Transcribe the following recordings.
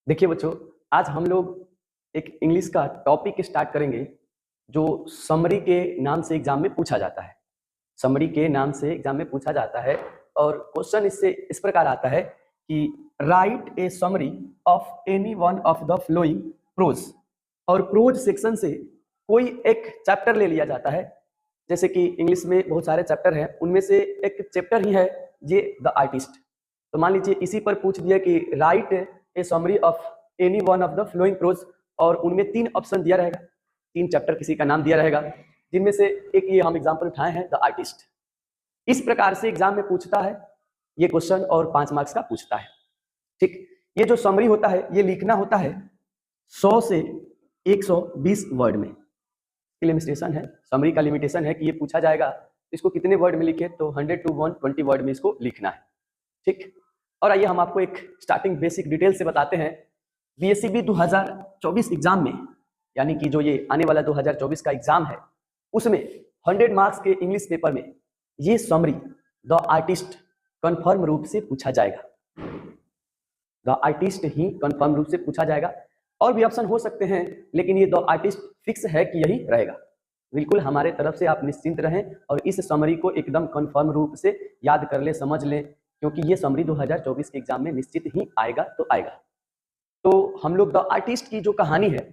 देखिए बच्चों, आज हम लोग एक इंग्लिश का टॉपिक स्टार्ट करेंगे जो समरी के नाम से एग्जाम में पूछा जाता है। समरी के नाम से एग्जाम में पूछा जाता है और क्वेश्चन इससे इस प्रकार आता है कि write a summary of any one of the following prose. और प्रोज सेक्शन से कोई एक चैप्टर ले लिया जाता है। जैसे कि इंग्लिश में बहुत सारे चैप्टर हैं, उनमें से एक चैप्टर ही है ये द आर्टिस्ट। तो मान लीजिए इसी पर पूछ दिया कि write a summary of any one of the following prose, और उनमें 3 ऑप्शन दिया रहेगा, 3 चैप्टर किसी का नाम दिया रहेगा, जिनमें से एक ये हम एग्जांपल उठाए हैं द आर्टिस्ट। इस प्रकार से एग्जाम में पूछता है ये क्वेश्चन और 5 मार्क्स का पूछता है। ठीक, ये जो समरी होता है ये लिखना होता है 100 से 120 वर्ड में। लिमिटेशन है, समरी का लिमिटेशन है कि ये पूछा जाएगा इसको कितने वर्ड में लिखे, तो 100 to 120 वर्ड में इसको लिखना है। ठीक, और आइए हम आपको एक स्टार्टिंग बेसिक डिटेल से बताते हैं। बीएससीबी 2024 एग्जाम में, यानी कि जो ये आने वाला 2024 का एग्जाम है, उसमें 100 मार्क्स के इंग्लिश पेपर में ये समरी द आर्टिस्ट कंफर्म रूप से पूछा जाएगा। द आर्टिस्ट ही कंफर्म रूप से पूछा जाएगा। और भी ऑप्शन हो सकते हैं, लेकिन ये द आर्टिस्ट फिक्स है कि यही रहेगा। बिल्कुल हमारे तरफ से आप निश्चिंत रहें और इस समरी को एकदम कंफर्म रूप से याद कर ले, समझ लें, क्योंकि ये समरी 2024 के एग्जाम में निश्चित ही आएगा तो आएगा। तो हम लोग द आर्टिस्ट की जो कहानी है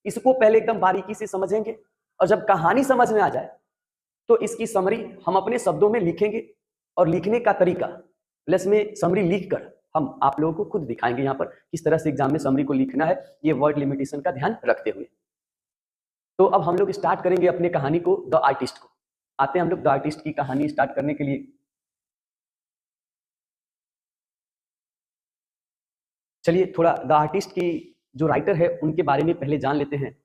इसको पहले एकदम बारीकी से समझेंगे, और जब कहानी समझ में आ जाए तो इसकी समरी हम अपने शब्दों में लिखेंगे। और लिखने का तरीका प्लस में समरी लिखकर हम आप लोगों को खुद दिखाएंगे यहाँ पर किस तरह से एग्जाम में समरी को लिखना है, ये वर्ड लिमिटेशन का ध्यान रखते हुए। तो अब हम लोग स्टार्ट करेंगे अपने कहानी को, द आर्टिस्ट को। आते हैं हम लोग द आर्टिस्ट की कहानी स्टार्ट करने के लिए। चलिए थोड़ा द आर्टिस्ट की जो राइटर है उनके बारे में पहले जान लेते हैं।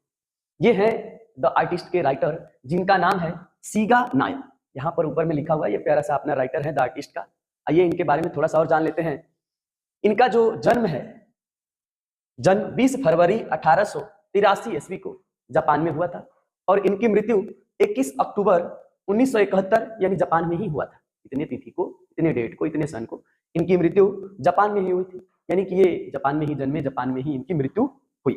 ये है द आर्टिस्ट के राइटर, जिनका नाम है सीगा नायो। यहाँ पर ऊपर में लिखा हुआ है, ये प्यारा सा अपना राइटर है द आर्टिस्ट का। आइए इनके बारे में थोड़ा सा और जान लेते हैं। इनका जो जन्म है, जन्म 20 फरवरी 1883 ईस्वी को जापान में हुआ था, और इनकी मृत्यु 21 अक्टूबर 1971 यानी जापान में ही हुआ था। इतने तिथि को, इतने डेट को, इतने सन को इनकी मृत्यु जापान में ही हुई थी, यानी कि ये जापान में ही जन्मे, जापान में ही इनकी मृत्यु हुई।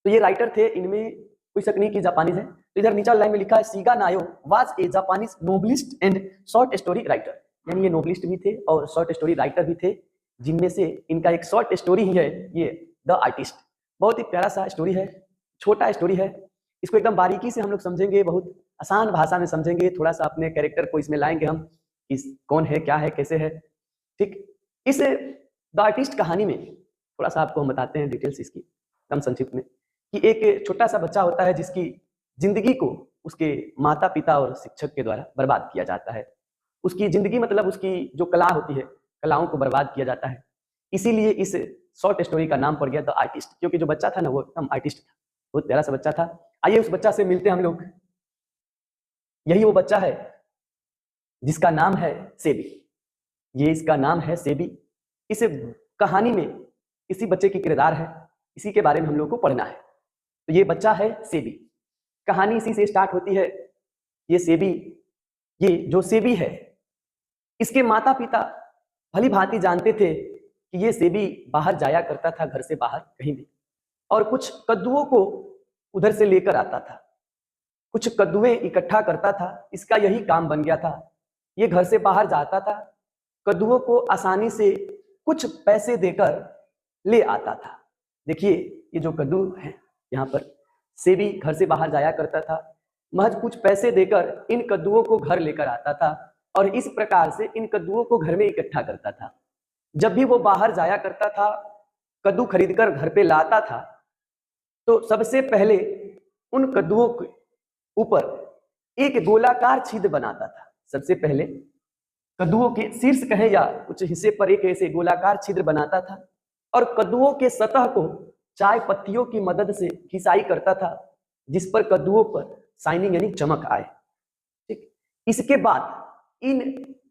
तो ये राइटर थे, इनमें कोई शक नहीं कि जापानीज है। तो इधर नीचे लाइन में लिखा है सीगा नायो was a Japanese novelist and short story writer, यानी ये नोबलिस्ट भी थे और शॉर्ट स्टोरी राइटर भी थे, जिनमें से इनका एक शॉर्ट स्टोरी ही है ये द आर्टिस्ट। बहुत ही प्यारा सा स्टोरी है, छोटा स्टोरी है। इसको एकदम बारीकी से हम लोग समझेंगे, बहुत आसान भाषा में समझेंगे, थोड़ा सा अपने कैरेक्टर को इसमें लाएंगे हम, इस कौन है, क्या है, कैसे है। ठीक, इस द आर्टिस्ट कहानी में थोड़ा सा आपको हम बताते हैं डिटेल्स इसकी एकदम संक्षिप्त में, कि एक छोटा सा बच्चा होता है जिसकी जिंदगी को उसके माता पिता और शिक्षक के द्वारा बर्बाद किया जाता है। उसकी जिंदगी मतलब उसकी जो कला होती है, कलाओं को बर्बाद किया जाता है। इसीलिए इस शॉर्ट स्टोरी का नाम पड़ गया द आर्टिस्ट, क्योंकि जो बच्चा था ना वो एकदम आर्टिस्ट था, बहुत प्यारा सा बच्चा था। आइए उस बच्चा से मिलते हैं हम लोग। यही वो बच्चा है जिसका नाम है सेबी। ये इसका नाम है सेबी। इस कहानी में इसी बच्चे की किरदार है, इसी के बारे में हम लोग को पढ़ना है। तो ये बच्चा है सेबी, कहानी इसी से स्टार्ट होती है। ये सेबी, ये जो सेबी है, इसके माता पिता भली भांति जानते थे कि ये सेबी बाहर जाया करता था, घर से बाहर कहीं भी, और कुछ कद्दुओं को उधर से लेकर आता था, कुछ कद्दुएं इकट्ठा करता था, इसका यही काम बन गया था। ये घर से बाहर जाता था, कद्दुओं को आसानी से कुछ पैसे देकर ले आता था। देखिए ये जो कद्दू है, यहाँ पर सेबी घर से बाहर जाया करता था, महज कुछ पैसे देकर इन कद्दुओं को घर लेकर आता था, और इस प्रकार से इन कद्दुओं को घर में इकट्ठा करता था। जब भी वो बाहर जाया करता था, कद्दू खरीदकर घर पे लाता था, तो सबसे पहले उन कद्दुओं के ऊपर एक गोलाकार छिद्र बनाता था। सबसे पहले कद्दुओं के शीर्ष कहे या कुछ हिस्से पर एक ऐसे गोलाकार छिद्र बनाता था, और कद्दुओं के सतह को चाय पत्तियों की मदद से घिसाई करता था, जिस पर कद्दुओं पर शाइनिंग यानी चमक आए। ठीक, इसके बाद इन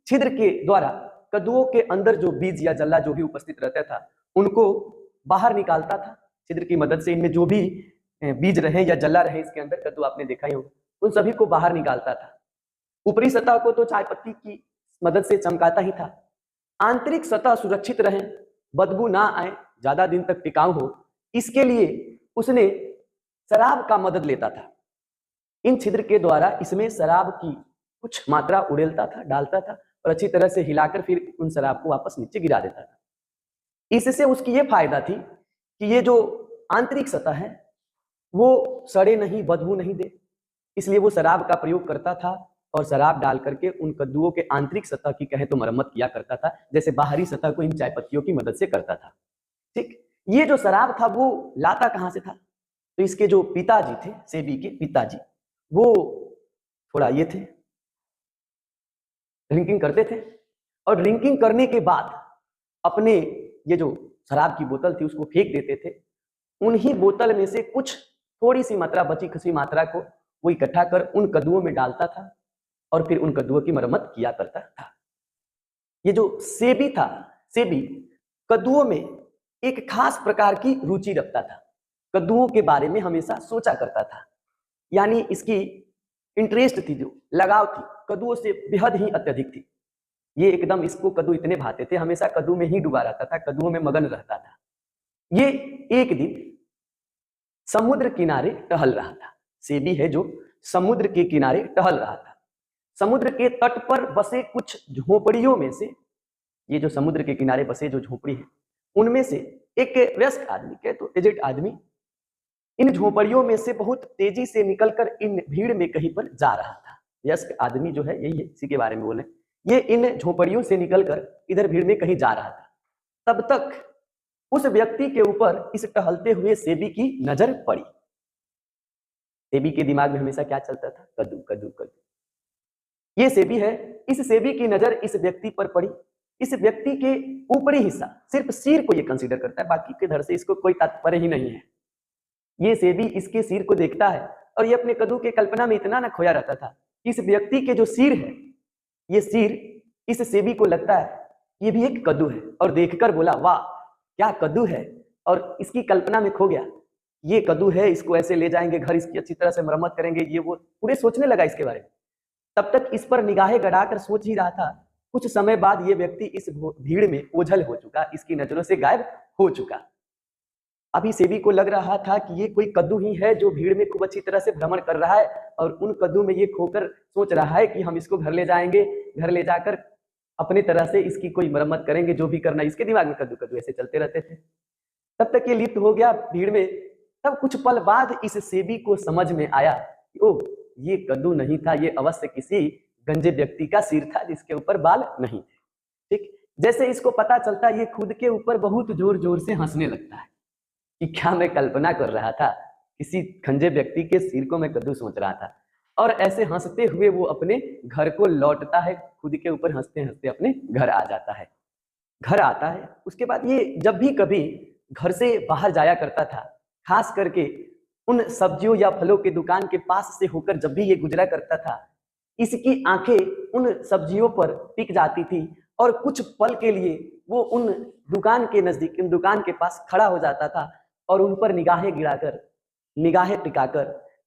छिद्र के द्वारा कद्दुओं के अंदर जो बीज या जल्ला जो भी उपस्थित रहता था उनको बाहर निकालता था। छिद्र की मदद से इनमें जो भी बीज रहे या जल्ला रहे इसके अंदर, कद्दू आपने देखा ही होगा, उन सभी को बाहर निकालता था। ऊपरी सतह को तो चाय पत्ती की मदद से चमकाता ही था। आंतरिक सतह सुरक्षित रहे, बदबू ना आए, ज्यादा दिन तक टिकाऊ हो, इसके लिए उसने शराब का मदद लेता था। इन छिद्र के द्वारा इसमें शराब की कुछ मात्रा उड़ेलता था, डालता था और अच्छी तरह से हिलाकर फिर उन शराब को वापस नीचे गिरा देता था। इससे उसकी ये फायदा थी कि ये जो आंतरिक सतह है वो सड़े नहीं, बदबू नहीं दे, इसलिए वो शराब का प्रयोग करता था और शराब डाल करके उन कद्दुओं के आंतरिक सतह की कहे तो मरम्मत किया करता था, जैसे बाहरी सतह को इन चाय पत्तियों की मदद से करता था। ठीक, ये जो शराब था वो लाता कहां से था? तो इसके जो पिताजी थे, सेबी के पिताजी, वो थोड़ा ये थे, ड्रिंकिंग करते थे और ड्रिंकिंग करने के बाद अपने ये जो शराब की बोतल थी उसको फेंक देते थे। उन्हीं बोतल में से कुछ थोड़ी सी मात्रा, बची खुची मात्रा को वो इकट्ठा कर उन कद्दुओं में डालता था और फिर उन कद्दुओं की मरम्मत किया करता था। ये जो सेबी था, सेबी कद्दुओं में एक खास प्रकार की रुचि रखता था, कद्दुओं के बारे में हमेशा सोचा करता था, यानी इसकी इंटरेस्ट थी, जो लगाव थी कद्दुओं से बेहद ही अत्यधिक थी। ये एकदम इसको कद्दू इतने भाते थे, हमेशा कद्दू में ही डूबा रहता था, कद्दुओं में मगन रहता था। ये एक दिन समुद्र किनारे टहल रहा था, सेबी है जो समुद्र के किनारे टहल रहा था। समुद्र के तट पर बसे कुछ झोपड़ियों में से, ये जो समुद्र के किनारे बसे जो झोपड़ी है उनमें से एक वयस्क आदमी, कहे तो एजेड आदमी, इन झोपड़ियों में से बहुत तेजी से निकलकर इन भीड़ में कहीं पर जा रहा था। वयस्क आदमी जो है यही है, इसी के बारे में बोले, ये इन झोपड़ियों से निकलकर इधर भीड़ में कहीं जा रहा था। तब तक उस व्यक्ति के ऊपर इस टहलते हुए सेबी की नजर पड़ी। सेबी के दिमाग में हमेशा क्या चलता था? कद्दू कद्दू कद्दू। ये सेबी है, इस सेबी की नजर इस व्यक्ति पर पड़ी। इस व्यक्ति के ऊपरी हिस्सा, सिर्फ सिर को ये कंसीडर करता है, बाकी के धड़ से इसको कोई तात्पर्य ही नहीं है। ये सेबी इसके सिर को देखता है और ये अपने कद्दू के कल्पना में इतना ना खोया रहता था, इस व्यक्ति के जो सिर है, ये सिर इस सेबी को लगता है ये भी एक कद्दू है, और देखकर बोला वाह क्या कद्दू है, और इसकी कल्पना में खो गया। ये कद्दू है, इसको ऐसे ले जाएंगे घर, इसकी अच्छी तरह से मरम्मत करेंगे, ये वो पूरे सोचने लगा इसके बारे में। तब तक इस पर निगाहें गड़ाकर सोच ही रहा था। कुछ समय बाद ये व्यक्ति इस भीड़ में ओझल हो चुका, इसकी नजरों से गायब हो चुका। अभी सेबी को लग रहा था कि ये कोई कद्दू ही है जो भीड़ में खूब अच्छी तरह से भ्रमण कर रहा है, और उन कद्दू में ये खोकर सोच रहा है कि हम इसको घर ले जाएंगे, घर ले जाकर अपनी तरह से इसकी कोई मरम्मत करेंगे, जो भी करना। इसके दिमाग में कद्दू कद्दू ऐसे चलते रहते थे। तब तक ये लिप्त हो गया भीड़ में। तब कुछ पल बाद इस सेबी को समझ में आया कि ओह ये कद्दू नहीं था, ये अवश्य किसी गंजे व्यक्ति का सिर था जिसके ऊपर बाल नहीं थे। ठीक, जैसे इसको पता चलता ये खुद के ऊपर बहुत जोर जोर से हंसने लगता है कि क्या मैं कल्पना कर रहा था, किसी खंजे व्यक्ति के सिर को मैं कद्दू सोच रहा था। और ऐसे हंसते हुए वो अपने घर को लौटता है, खुद के ऊपर हंसते हंसते अपने घर आ जाता है। घर आता है, उसके बाद ये जब भी कभी घर से बाहर जाया करता था, खास करके उन सब्जियों या फलों के दुकान के पास से होकर जब भी ये गुजरा करता था, इसकी आंखें उन सब्जियों पर टिक जाती थी और कुछ पल के लिए वो उन दुकान के नजदीक, उन दुकान के पास खड़ा हो जाता था और उन पर निगाहें गिराकर, निगाहें टिकाकर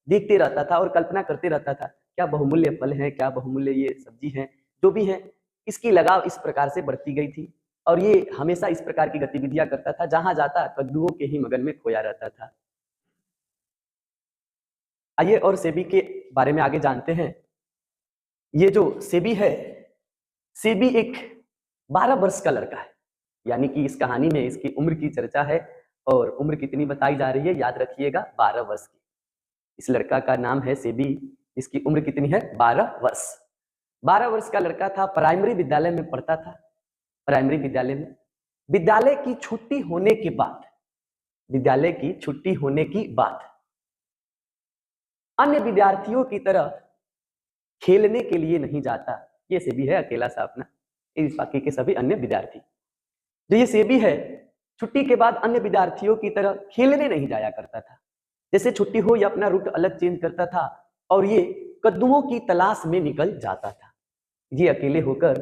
देखते रहता था और कल्पना करते रहता था क्या बहुमूल्य फल है, क्या बहुमूल्य ये सब्जी है, जो भी है। इसकी लगाव इस प्रकार से बढ़ती गई थी और ये हमेशा इस प्रकार की गतिविधियां करता था, जहां जाता कद्दुओं के ही मगन में खोया रहता था। आइए और सेबी के बारे में आगे जानते हैं। ये जो सेबी है, सेबी एक 12 वर्ष का लड़का है, यानी कि इस कहानी में इसकी उम्र की चर्चा है। और उम्र कितनी बताई जा रही है, याद रखिएगा 12 वर्ष की। इस लड़का का नाम है सेबी, इसकी उम्र कितनी है? 12 वर्ष। 12 वर्ष का लड़का था, प्राइमरी विद्यालय में पढ़ता था। प्राइमरी विद्यालय में विद्यालय की छुट्टी होने के बाद, विद्यालय की छुट्टी होने की बाद अन्य विद्यार्थियों की तरह खेलने के लिए नहीं जाता। ये सेबी है अकेला सा अपना, इस बाकी के सभी अन्य विद्यार्थी। जो ये सेबी है, छुट्टी के बाद अन्य विद्यार्थियों की तरह खेलने नहीं जाया करता था। जैसे छुट्टी हो या अपना रूट अलग चेंज करता था और ये कद्दुओं की तलाश में निकल जाता था। ये अकेले होकर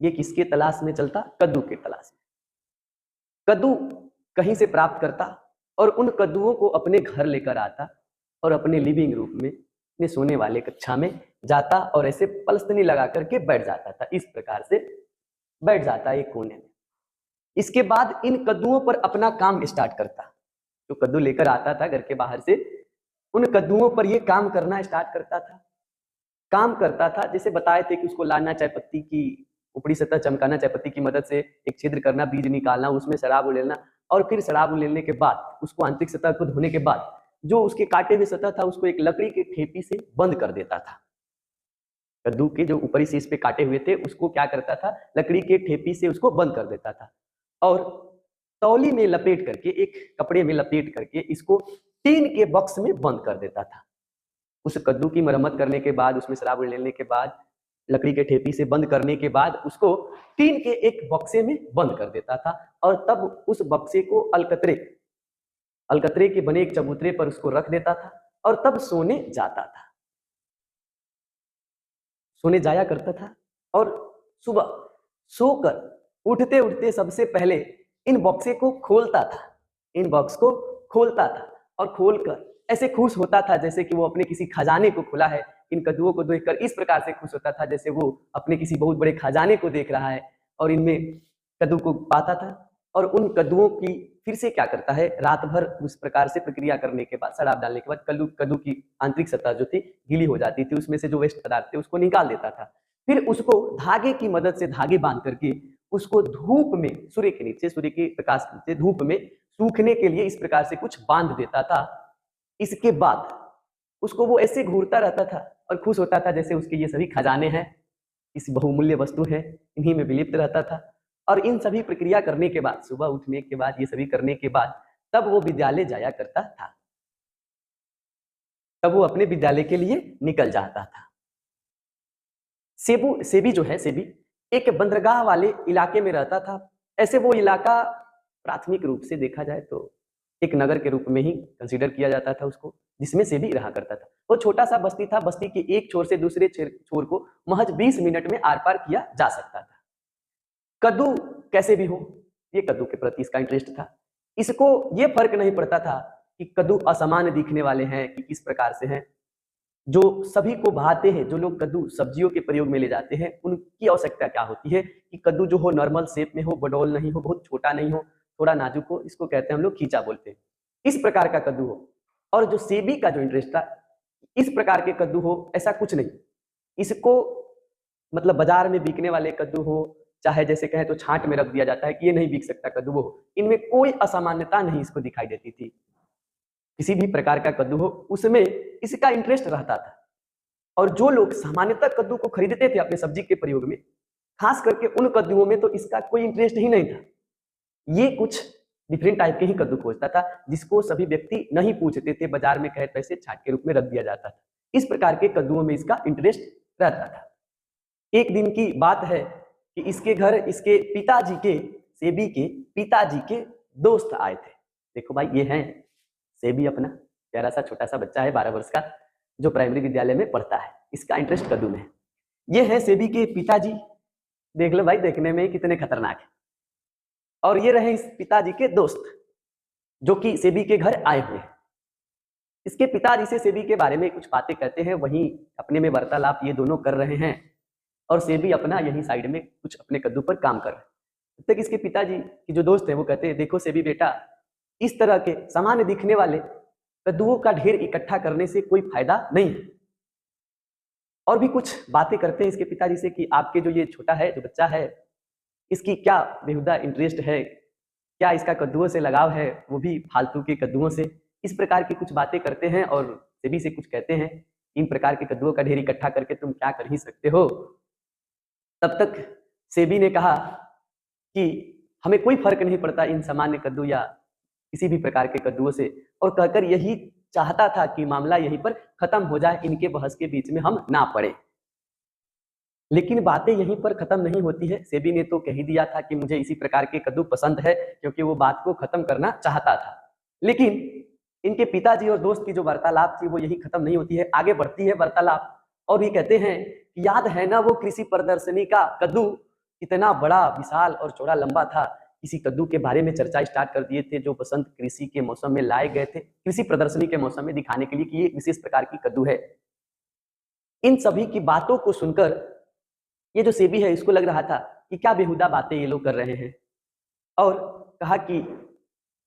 ये किसके तलाश में चलता? कद्दू के तलाश में। कद्दू कहीं से प्राप्त करता और उन कद्दुओं को अपने घर लेकर आता और अपने लिविंग रूम में, अपने सोने वाले कक्षा में जाता और ऐसे पलस्तनी लगा करके बैठ जाता था। इस प्रकार से बैठ जाता एक कोने में। इसके बाद इन कद्दुओं पर अपना काम स्टार्ट करता। जो कद्दू लेकर आता था घर के बाहर से, उन कद्दुओं पर ये काम करना स्टार्ट करता था। काम करता था, जैसे बताए थे कि उसको लाना, चाय पत्ती की ऊपरी सतह चमकाना, चाय पत्ती की मदद से एक छिद्र करना, बीज निकालना, उसमें शराब उलेलना, और फिर शराब उलेलने के बाद उसको आंतरिक सतह को धोने के बाद जो उसके काटे हुए सतह था उसको एक लकड़ी के ठेपी से बंद कर देता था। कद्दू के जो ऊपरी से इस पे काटे हुए थे उसको क्या करता था, लकड़ी के ठेपी से उसको बंद कर देता था, और तौली में लपेट करके, एक कपड़े में लपेट करके इसको टीन के बॉक्स में बंद कर देता था। उस कद्दू की मरम्मत करने के बाद, उसमें शराब उलेलने के बाद, लकड़ी के ठेपी से बंद करने के बाद उसको टीन के एक बक्से में बंद कर देता था, और तब उस बक्से को अलकतरे अलकतरे के बने एक चबूतरे पर उसको रख देता था, और तब सोने जाता था, सोने जाया करता था। और सुबह सोकर उठते उठते सबसे पहले इन बॉक्से को खोलता था, इन बॉक्स को खोलता था, और खोलकर ऐसे खुश होता था जैसे कि वो अपने किसी खजाने को खुला है। इन कद्दुओं को देखकर इस प्रकार से खुश होता था जैसे वो अपने किसी बहुत बड़े खजाने को देख रहा है, और इनमें कद्दू को पाता था। और उन कद्दुओं की फिर से क्या करता है, रात भर उस प्रकार से प्रक्रिया करने के बाद, शराब डालने के बाद कद्दू कद्दू की आंतरिक सतह जो थी गीली हो जाती थी, उसमें से जो वेस्ट पदार्थ थे उसको निकाल देता था। फिर उसको धागे की मदद से, धागे बांध करके उसको धूप में, सूर्य के नीचे, सूर्य के प्रकाश के नीचे धूप में सूखने के लिए इस प्रकार से कुछ बांध देता था। इसके बाद उसको वो ऐसे घूरता रहता था और खुश होता था जैसे उसके ये सभी खजाने हैं, इस बहुमूल्य वस्तु है, इन्हीं में विलिप्त रहता था। और इन सभी प्रक्रिया करने के बाद, सुबह उठने के बाद, ये सभी करने के बाद, तब वो विद्यालय जाया करता था, तब वो अपने विद्यालय के लिए निकल जाता था। सेबी जो है, सेबी एक बंदरगाह वाले इलाके में रहता था। ऐसे वो इलाका प्राथमिक रूप से देखा जाए तो एक नगर के रूप में ही कंसीडर किया जाता था उसको, जिसमें सेबी रहा करता था। वो छोटा सा बस्ती था, बस्ती के एक छोर से दूसरे छोर को महज 20 मिनट में आर पार किया जा सकता था। कद्दू कैसे भी हो, ये कद्दू के प्रति इसका इंटरेस्ट था। इसको ये फर्क नहीं पड़ता था कि कद्दू असामान्य दिखने वाले हैं कि किस प्रकार से हैं। जो सभी को भाते हैं, जो लोग कद्दू सब्जियों के प्रयोग में ले जाते हैं, उनकी आवश्यकता क्या होती है कि कद्दू जो हो नॉर्मल शेप में हो, बडोल नहीं हो, बहुत छोटा नहीं हो, थोड़ा नाजुक हो, इसको कहते हैं हम लोग खींचा बोलते हैं, इस प्रकार का कद्दू हो। और जो सेबी का जो इंटरेस्ट था, इस प्रकार के कद्दू हो ऐसा कुछ नहीं, इसको मतलब बाजार में बिकने वाले कद्दू हो, चाहे जैसे कहें तो छांट में रख दिया जाता है कि ये नहीं बिक सकता कद्दू, वो इनमें कोई असामान्यता नहीं इसको दिखाई देती थी। किसी भी प्रकार का कद्दू हो उसमें इसका इंटरेस्ट रहता था। और जो लोग सामान्यतः कद्दू को खरीदते थे अपने सब्जी के प्रयोग में, खास करके उन कद्दुओं में तो इसका कोई इंटरेस्ट ही नहीं था। ये कुछ डिफरेंट टाइप के ही कद्दू खोजता था, जिसको सभी व्यक्ति नहीं पूछते थे, बाजार में कहे पैसे छाट के रूप में रख दिया जाता था। इस प्रकार के कद्दुओं में इसका इंटरेस्ट रहता था। एक दिन की बात है कि इसके घर इसके पिताजी के, सेबी के पिताजी के दोस्त आए थे। देखो भाई, ये हैं सेबी, अपना प्यारा सा छोटा सा बच्चा है 12 वर्ष का, जो प्राइमरी विद्यालय में पढ़ता है, इसका इंटरेस्ट कद्दू में है। ये है सेबी के पिताजी, देख लो भाई, देखने में कितने खतरनाक है। और ये रहे इस पिताजी के दोस्त जो कि सेबी के घर आए हुए हैं। इसके पिताजी से सेबी के बारे में कुछ बातें कहते हैं, वहीं अपने में वार्तालाप ये दोनों कर रहे हैं, और सेबी अपना यहीं साइड में कुछ अपने कद्दू पर काम कर रहे हैं। तब तक इसके पिताजी की जो दोस्त है वो कहते हैं, देखो सेबी बेटा, इस तरह के सामान्य दिखने वाले कद्दुओं का ढेर इकट्ठा करने से कोई फायदा नहीं है। और भी कुछ बातें करते हैं इसके पिताजी से कि आपके जो ये छोटा है, जो बच्चा है, इसकी क्या बेहुदा इंटरेस्ट है, क्या इसका कद्दुओं से लगाव है, वो भी फालतू के कद्दुओं से। इस प्रकार की कुछ बातें करते हैं और सेबी से कुछ कहते हैं, इन प्रकार के कद्दुओं का ढेर इकट्ठा करके तुम क्या कर ही सकते हो। तब तक सेबी ने कहा कि हमें कोई फर्क नहीं पड़ता इन सामान्य कद्दू या किसी भी प्रकार के कद्दुओं से, और कहकर यही चाहता था कि मामला यहीं पर खत्म हो जाए, इनके बहस के बीच में हम ना पड़े। लेकिन बातें यहीं पर खत्म नहीं होती है। सेबी ने तो कह ही दिया था कि मुझे इसी प्रकार के कद्दू पसंद है, क्योंकि वो बात को खत्म करना चाहता था। लेकिन इनके पिताजी और दोस्त की जो वार्तालाप थी वो यही खत्म नहीं होती है, आगे बढ़ती है वार्तालाप। और ये कहते हैं, याद है ना वो कृषि प्रदर्शनी का कद्दू, इतना बड़ा, विशाल और चौड़ा लंबा था। इसी कद्दू के बारे में चर्चा स्टार्ट कर दिए थे, जो बसंत कृषि के मौसम में लाए गए थे, कृषि प्रदर्शनी के मौसम में दिखाने के लिए कि ये विशेष प्रकार की कद्दू है। इन सभी की बातों को सुनकर ये जो सेबी है, इसको लग रहा था कि क्या बेहुदा बातें ये लोग कर रहे हैं। और कहा कि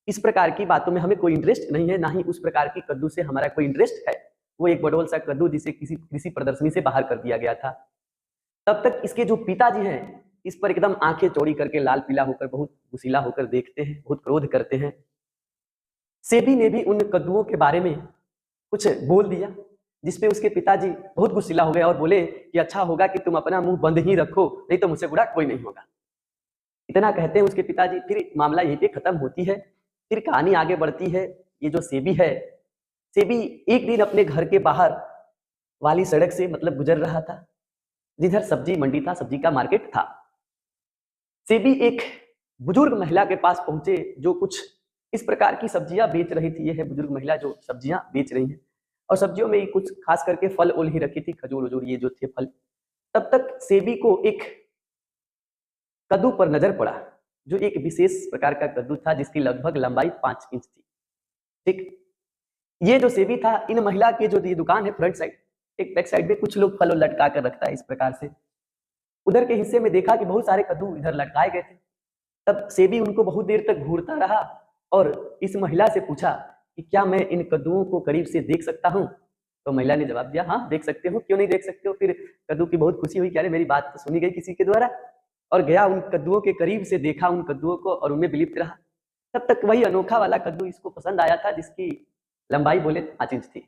इस प्रकार की बातों में हमें कोई इंटरेस्ट नहीं है, ना ही उस प्रकार की कद्दू से हमारा कोई इंटरेस्ट है। वो एक बडोल सा कद्दू जिसे किसी कृषि प्रदर्शनी से बाहर कर दिया गया था। तब तक इसके जो पिताजी हैं इस पर एकदम आंखें चौड़ी करके लाल पीला होकर बहुत गुस्सीला होकर देखते हैं, बहुत क्रोध करते हैं। सेबी ने भी उन कद्दुओं के बारे में कुछ बोल दिया, जिसपे उसके पिताजी बहुत गुस्सीला हो गए और बोले कि अच्छा होगा कि तुम अपना मुंह बंद ही रखो, नहीं तो मुझसे बुरा कोई नहीं होगा। इतना कहते हैं उसके पिताजी, फिर मामला यहीं पे खत्म होती है। फिर कहानी आगे बढ़ती है। ये जो सेबी है, सेबी एक दिन अपने घर के बाहर वाली सड़क से मतलब गुजर रहा था, जिधर सब्जी मंडी था, सब्जी का मार्केट था। सेबी एक बुजुर्ग महिला के पास पहुंचे जो कुछ इस प्रकार की सब्जियां बेच रही थी। ये है बुजुर्ग महिला जो सब्जियां बेच रही है, और सब्जियों में कुछ खास करके फल ओल ही रखी थी, खजूर वजूर ये जो थे फल। तब तक सेबी को एक कद्दू पर नजर पड़ा, जो एक विशेष प्रकार का कद्दू था जिसकी लगभग लंबाई 5 इंच थी। ठीक, ये जो सेबी था, इन महिला की जो ये दुकान है फ्रंट साइड, एक बैक साइड में कुछ लोग फल लटका कर रखता है इस प्रकार से। उधर के हिस्से में देखा कि बहुत सारे कद्दू इधर लटकाए गए थे। तब सेबी उनको बहुत देर तक घूरता रहा और इस महिला से पूछा कि क्या मैं इन कद्दुओं को करीब से देख सकता हूँ। तो महिला ने जवाब दिया, हाँ देख सकते हो, क्यों नहीं देख सकते हो। फिर कद्दू की बहुत खुशी हुई कि अरे मेरी बात तो सुनी गई किसी के द्वारा, और गया उन कद्दुओं के करीब से देखा उन कद्दुओं को और उनमें विलिप्त रहा। तब तक वही अनोखा वाला कद्दू इसको पसंद आया था जिसकी लंबाई बोले 5 इंच थी।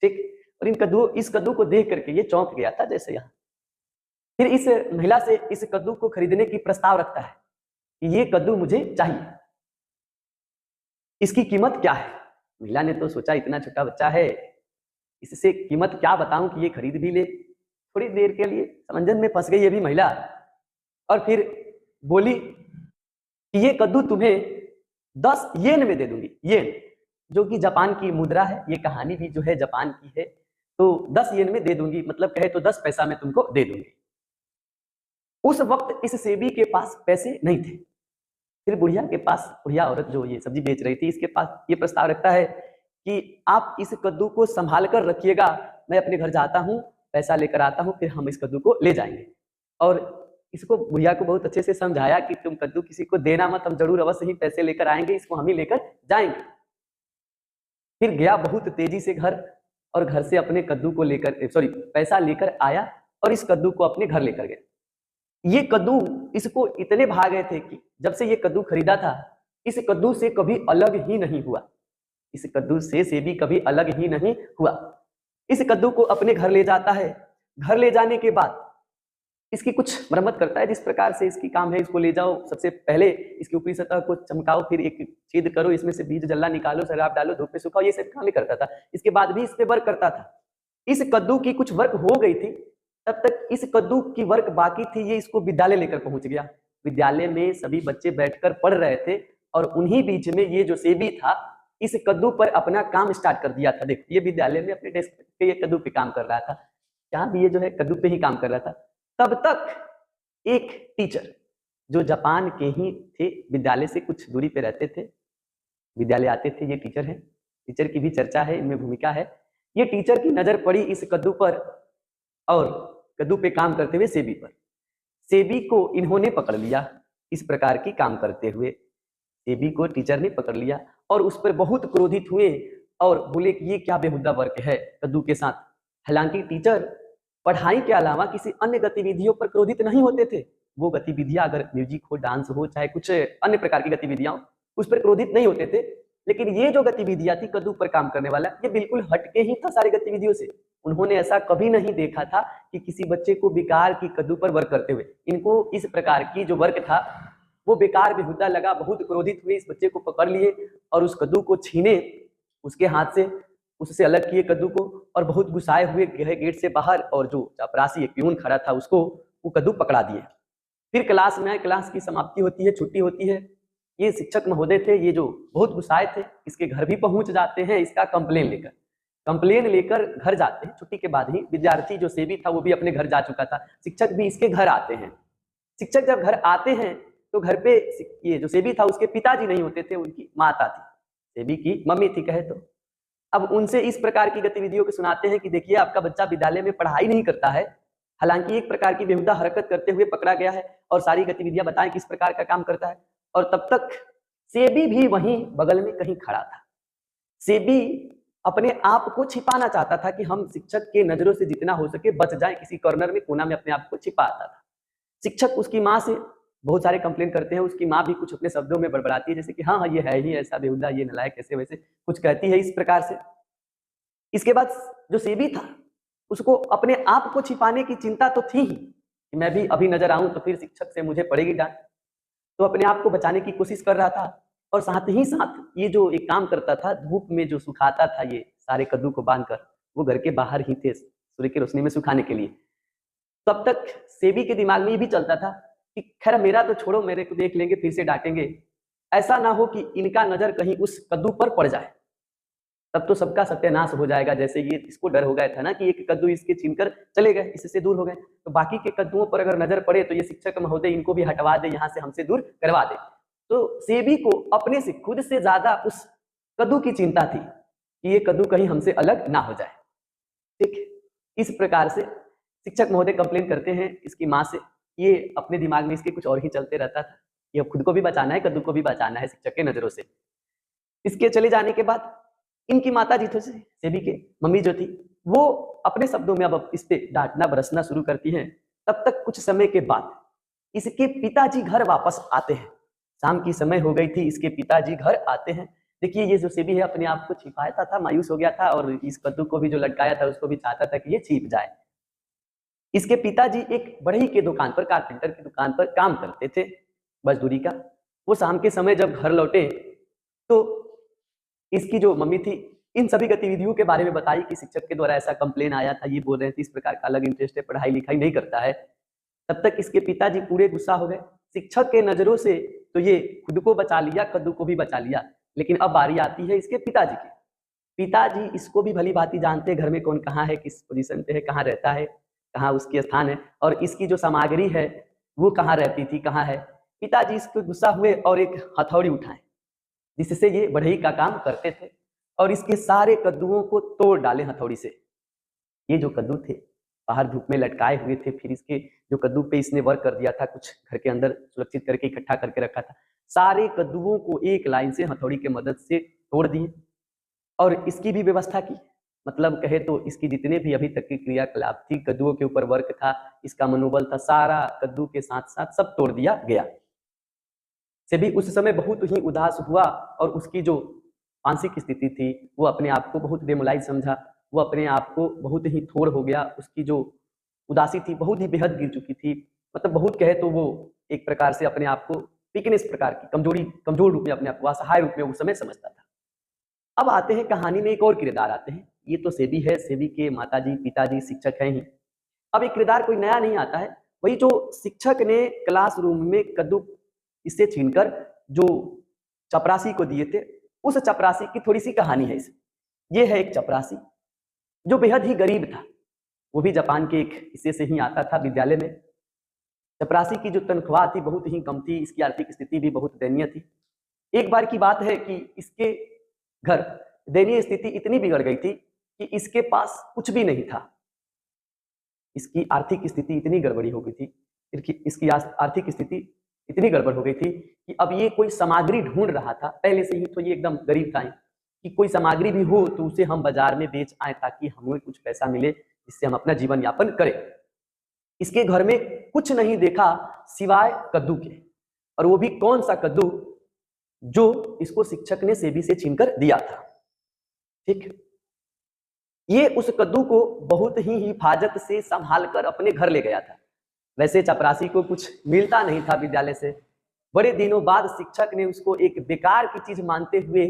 ठीक, और इस कद्दू को देख करके ये चौंक गया था जैसे यहाँ। फिर इस महिला से इस कद्दू को खरीदने की प्रस्ताव रखता है कि ये कद्दू मुझे चाहिए, इसकी कीमत क्या है। महिला ने तो सोचा इतना छोटा बच्चा है, इससे कीमत क्या बताऊं कि ये खरीद भी ले। थोड़ी देर के लिए समंजन में फंस गई ये भी महिला, और फिर बोली कि ये कद्दू तुम्हें 10 येन में दे दूंगी। येन जो कि जापान की मुद्रा है, ये कहानी भी जो है जापान की है। तो 10 येन में दे दूंगी, मतलब कहे तो 10 पैसा में तुमको दे दूंगी। उस वक्त इस सेबी के पास पैसे नहीं थे। फिर बुढ़िया के पास, बुढ़िया औरत जो ये सब्जी बेच रही थी, इसके पास ये प्रस्ताव रखता है कि आप इस कद्दू को संभाल कर रखिएगा, मैं अपने घर जाता हूँ, पैसा लेकर आता हूँ, फिर हम इस कद्दू को ले जाएंगे। और इसको बुढ़िया को बहुत अच्छे से समझाया कि तुम कद्दू किसी को देना मत, हम जरूर अवश्य ही पैसे लेकर आएंगे, इसको हम ही लेकर जाएंगे। फिर गया बहुत तेजी से घर, और घर से अपने कद्दू को लेकर पैसा लेकर आया और इस कद्दू को अपने घर लेकर गया। ये कद्दू इसको इतने भा गए थे कि जब से ये कद्दू खरीदा था, इस कद्दू से कभी अलग ही नहीं हुआ। इस कद्दू से सेबी कभी अलग ही नहीं हुआ। इस कद्दू को अपने घर ले जाता है। घर ले जाने के बाद इसकी कुछ मरम्मत करता है, जिस प्रकार से इसकी काम है, इसको ले जाओ, सबसे पहले इसकी ऊपरी सतह को चमकाओ, फिर एक छेद करो, इसमें से बीज जल्ला निकालो, शराब डालो, धूप में सुखाओ, ये सब काम ही करता था। इसके बाद भी इस पे वर्क करता था। इस कद्दू की कुछ वर्क हो गई थी, तब तक इस कद्दू की वर्क बाकी थी। ये इसको विद्यालय लेकर पहुंच गया। विद्यालय में सभी बच्चे बैठकर पढ़ रहे थे, और उन्हीं बीच में ये जो सेबी था इस कद्दू पर अपना काम स्टार्ट कर दिया था। देखो, ये विद्यालय में अपने डेस्क पे ये कद्दू पे काम कर रहा था, यहाँ भी ये जो है कद्दू पे ही काम कर रहा था। तब तक एक टीचर जो जापान के ही थे, विद्यालय से कुछ दूरी पे रहते थे, विद्यालय आते थे, ये टीचर हैं। टीचर की भी चर्चा है, इनमें भूमिका है। ये टीचर की नजर पड़ी इस कद्दू पर और कद्दू पे काम करते हुए सेबी पर। सेबी को इन्होंने पकड़ लिया इस प्रकार की काम करते हुए। सेबी को टीचर ने पकड़ लिया और उस पर बहुत क्रोधित हुए और बोले कि ये क्या बेहुदा वर्क है कद्दू के साथ। हालांकि टीचर पढ़ाई के अलावा किसी अन्य गतिविधियों पर क्रोधित नहीं होते थे। वो गतिविधियां अगर म्यूजिक हो, डांस हो, चाहे कुछ अन्य प्रकार की गतिविधियां, उस पर क्रोधित नहीं होते थे। लेकिन ये जो गतिविधियां थी कद्दू पर काम करने वाला, ये बिल्कुल हटके ही था सारी गतिविधियों से। उन्होंने ऐसा कभी नहीं देखा था कि किसी बच्चे को बेकार की कद्दू पर वर्क करते हुए। इनको इस प्रकार की जो वर्क था वो बेकार बेहुदा लगा। बहुत क्रोधित हुए, इस बच्चे को पकड़ लिए और उस कद्दू को छीने, उसके हाथ से उससे अलग किए कद्दू को, और बहुत गुस्साए हुए गए गेट से बाहर, और जो चपरासी एक पियून खड़ा था उसको वो कद्दू पकड़ा दिए। फिर क्लास में आए, क्लास की समाप्ति होती है, छुट्टी होती है। ये शिक्षक महोदय थे, ये जो बहुत गुस्साए थे, इसके घर भी पहुंच जाते हैं इसका कंप्लेन लेकर घर जाते हैं। छुट्टी के बाद ही विद्यार्थी जो सेबी था वो भी अपने घर जा चुका था। शिक्षक भी इसके घर आते हैं। शिक्षक जब घर आते हैं तो घर पे ये जो सेबी था उसके पिताजी नहीं होते थे, उनकी माता थी, सेबी की मम्मी थी कहे तो। अब उनसे इस प्रकार की गतिविधियों को सुनाते हैं कि देखिए आपका बच्चा विद्यालय में पढ़ाई नहीं करता है, हालांकि एक प्रकार की बेहुदा हरकत करते हुए पकड़ा गया है, और सारी गतिविधियां बताएं किस प्रकार का काम करता है। और तब तक सेबी भी वहीं बगल में कहीं खड़ा था। सेबी अपने आप को छिपाना चाहता था कि हम शिक्षक के नजरों से जितना हो सके बच जाए, किसी कॉर्नर में कोना में अपने आप को छिपाता था। शिक्षक उसकी माँ से बहुत सारे कंप्लेन करते हैं, उसकी माँ भी कुछ अपने शब्दों में बड़बड़ाती है, जैसे कि हाँ ये है ही ऐसा बेहुदा, ये नालायक, ऐसे वैसे कुछ कहती है इस प्रकार से। इसके बाद जो सेबी था उसको अपने आप को छिपाने की चिंता तो थी ही कि मैं भी अभी नजर आऊं तो फिर शिक्षक से मुझे पड़ेगी डांट, तो अपने आप को बचाने की कोशिश कर रहा था। और साथ ही साथ ये जो एक काम करता था, धूप में जो सुखाता था ये सारे कद्दू को बांधकर, वो घर के बाहर ही थे सूर्य की रोशनी में सुखाने के लिए। तब तक सेबी के दिमाग में ये भी चलता था कि खैर मेरा तो छोड़ो, मेरे को देख लेंगे फिर से डांटेंगे, ऐसा ना हो कि इनका नजर कहीं उस कद्दू पर पड़ जाए, तब तो सबका सत्यानाश हो जाएगा। जैसे ये इसको डर हो गया था ना कि एक कद्दू इसके छीनकर चले गए, इससे दूर हो गए, तो बाकी के कद्दुओं पर अगर नजर पड़े तो ये शिक्षक महोदय इनको भी हटवा दे, यहाँ से हमसे दूर करवा दे। तो सेबी को अपने से खुद से ज्यादा उस कद्दू की चिंता थी कि ये कद्दू कहीं हमसे अलग ना हो जाए। ठीक इस प्रकार से शिक्षक महोदय कंप्लेन करते हैं इसकी माँ से, ये अपने दिमाग में इसके कुछ और ही चलते रहता था, ये खुद को भी बचाना है, कद्दू को भी बचाना है शिक्षक के नजरों से। इसके चले जाने के बाद इनकी माता जी थे, सेबी के मम्मी जो थी, वो अपने शब्दों में अब इस पे डांटना बरसना शुरू करती हैं। तब तक कुछ समय के बाद इसके पिताजी घर वापस आते हैं। शाम की समय हो गई थी, इसके पिताजी घर आते हैं। देखिए ये जो सेबी है अपने आप को छिपाया था, मायूस हो गया था, और इस कद्दू को भी जो लटकाया था उसको भी चाहता था कि ये छिप जाए। इसके पिताजी एक बढ़ई के दुकान पर, कारपेंटर की दुकान पर काम करते थे मजदूरी का। वो शाम के समय जब घर लौटे तो इसकी जो मम्मी थी इन सभी गतिविधियों के बारे में बताई कि शिक्षक के द्वारा ऐसा कंप्लेन आया था, ये बोल रहे थे इस प्रकार का अलग इंटरेस्ट है, पढ़ाई लिखाई नहीं करता है। तब तक इसके पिताजी पूरे गुस्सा हो गए। शिक्षक के नजरों से तो ये खुद को बचा लिया, कद्दू को भी बचा लिया, लेकिन अब बारी आती है इसके पिताजी की। पिताजी इसको भी भली भांति जानते हैं घर में कौन कहाँ है, किस पोजीशन पे है, कहाँ रहता है, कहाँ उसकी स्थान है, और इसकी जो सामग्री है वो कहाँ रहती थी, कहाँ है। पिताजी इसको गुस्सा हुए और एक हथौड़ी उठाए जिससे ये बढ़ई का काम करते थे, और इसके सारे कद्दुओं को तोड़ डाले हथौड़ी से। ये जो कद्दू थे बाहर धूप में लटकाए हुए थे, फिर इसके जो कद्दू पे इसने वर्क कर दिया था, कुछ घर के अंदर सुरक्षित करके इकट्ठा करके रखा था, सारे कद्दुओं को एक लाइन से हथौड़ी के मदद से तोड़ दिए और इसकी भी व्यवस्था की। मतलब कहे तो इसकी जितने भी अभी तक की क्रियाकलाप थी, कद्दुओं के ऊपर वर्क था, इसका मनोबल था, सारा कद्दू के साथ साथ सब तोड़ दिया गया। से भी उस समय बहुत ही उदास हुआ और उसकी जो मानसिक स्थिति थी वो अपने आप को बहुत डेमोलाइज समझा, वो अपने आप को बहुत ही थोड़ हो गया। उसकी जो उदासी थी बहुत ही बेहद गिर चुकी थी। मतलब बहुत कहे तो वो एक प्रकार से अपने आप को वीकनेस प्रकार की, कमजोर रूप में, अपने आप को असहाय रूप में उस समय समझता था। अब आते हैं कहानी में एक और किरदार आते हैं। ये तो सेबी है, सेबी के माताजी पिताजी शिक्षक हैं ही। अब एक किरदार कोई नया नहीं आता है, वही जो शिक्षक ने क्लासरूम में कद्दू इससे छीनकर जो चपरासी को दिए थे, उस चपरासी की थोड़ी सी कहानी है इसमें। ये है एक चपरासी जो बेहद ही गरीब था, वो भी जापान के एक हिस्से से ही आता था विद्यालय में। चपरासी की जो तनख्वाह थी बहुत ही कम थी, इसकी आर्थिक स्थिति भी बहुत दयनीय थी। एक बार की बात है कि इसके घर दयनीय स्थिति इतनी बिगड़ गई थी कि इसके पास कुछ भी नहीं था। इसकी आर्थिक स्थिति इतनी गड़बड़ी हो गई थी, इसकी आर्थिक स्थिति इतनी गड़बड़ हो गई थी कि अब ये कोई सामग्री ढूंढ रहा था। पहले से ही तो ये एकदम गरीब था कि कोई सामग्री भी हो तो उसे हम बाजार में बेच आए ताकि हमें कुछ पैसा मिले जिससे हम अपना जीवन यापन करें। इसके घर में कुछ नहीं देखा सिवाय कद्दू के, और वो भी कौन सा कद्दू, जो इसको शिक्षक ने सेबी से छीनकर दिया था। ठीक, ये उस कद्दू को बहुत ही हिफाजत से संभाल कर अपने घर ले गया था। वैसे चपरासी को कुछ मिलता नहीं था विद्यालय से। बड़े दिनों बाद शिक्षक ने उसको एक बेकार की चीज मानते हुए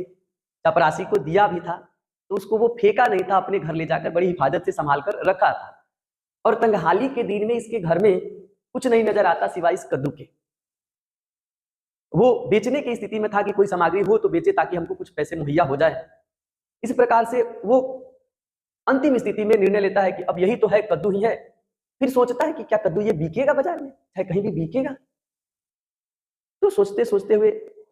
चपरासी को दिया भी था, तो उसको वो फेंका नहीं था, अपने घर ले जाकर बड़ी हिफाजत से संभाल कर रखा था। और तंगहाली के दिन में इसके घर में कुछ नहीं नजर आता सिवाय इस कद्दू के। वो बेचने की स्थिति में था कि कोई सामग्री हो तो बेचे ताकि हमको कुछ पैसे मुहैया हो जाए। इस प्रकार से वो अंतिम स्थिति में निर्णय लेता है कि अब यही तो है, कद्दू ही है। फिर सोचता है कि क्या कद्दू ये बिकेगा बाजार में, चाहे कहीं भी बिकेगा। तो सोचते सोचते हुए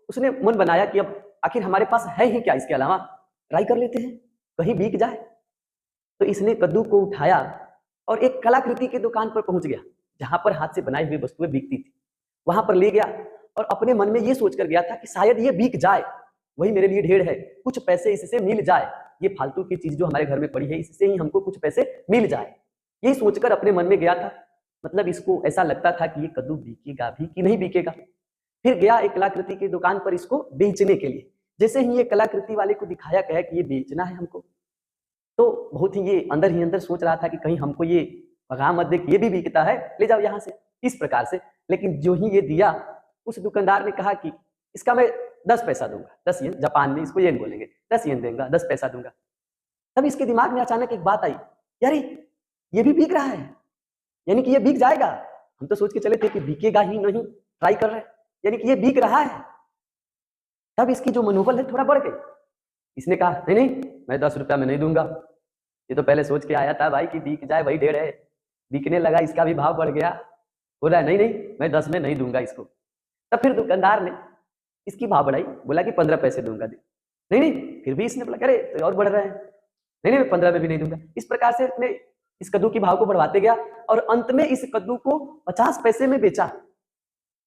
उसने मन बनाया कि अब आखिर हमारे पास है ही क्या इसके अलावा, ट्राई कर लेते हैं, कहीं बिक जाए। तो इसने कद्दू को उठाया और एक कलाकृति की दुकान पर पहुंच गया जहां पर हाथ से बनाई हुई वस्तुएं बिकती थी। वहां पर ले गया और अपने मन में ये सोचकर गया था कि शायद ये बिक जाए, वही मेरे लिए ढेर है, कुछ पैसे इससे मिल जाए, ये फालतू की चीज जो हमारे घर में पड़ी है इससे ही हमको कुछ पैसे मिल जाए, यही सोचकर अपने मन में गया था। मतलब इसको ऐसा लगता था कि ये कद्दू बिकेगा भी कि नहीं बिकेगा। फिर गया एक कलाकृति की दुकान पर इसको बेचने के लिए। जैसे ही ये कलाकृति वाले को दिखाया गया कि ये बेचना है हमको, तो बहुत ही ये अंदर ही अंदर सोच रहा था कि कहीं हमको ये भगा मत दे कि ये भी बिकता है, ले जाओ यहाँ से, इस प्रकार से। लेकिन जो ही ये दिया, उस दुकानदार ने कहा कि इसका मैं 10 पैसा दूंगा, 10 येन, जापान में इसको येन बोलेंगे, 10 येन देगा, 10 पैसा दूंगा। तब इसके दिमाग में अचानक एक बात आई, यार ये भी बिक रहा है, यानी कि ये बिक जाएगा। हम तो सोच के चले थे कि बिकेगा ही नहीं, ट्राई कर रहे हैं, यानी कि ये बिक रहा है। तब इसकी जो मनोबल है थोड़ा बढ़ गई। इसने कहा नहीं नहीं, मैं 10 रुपया में नहीं दूंगा, ये तो पहले सोच के आया था भाई कि बिक जाए वही ढेर है। बिकने लगा, इसका भी भाव बढ़ गया, बोला नहीं नहीं मैं 10 में नहीं दूंगा इसको। तब फिर दुकानदार ने इसकी भाव बढ़ाई, बोला कि 15 पैसे दूंगा। नहीं नहीं, फिर भी इसने बोला अरे तो और बढ़ रहे हैं, नहीं नहीं मैं 15 में भी नहीं दूंगा। इस प्रकार से इसने इस कद्दू की भाव को बढ़वाते गया और अंत में इस कद्दू को 50 पैसे में बेचा।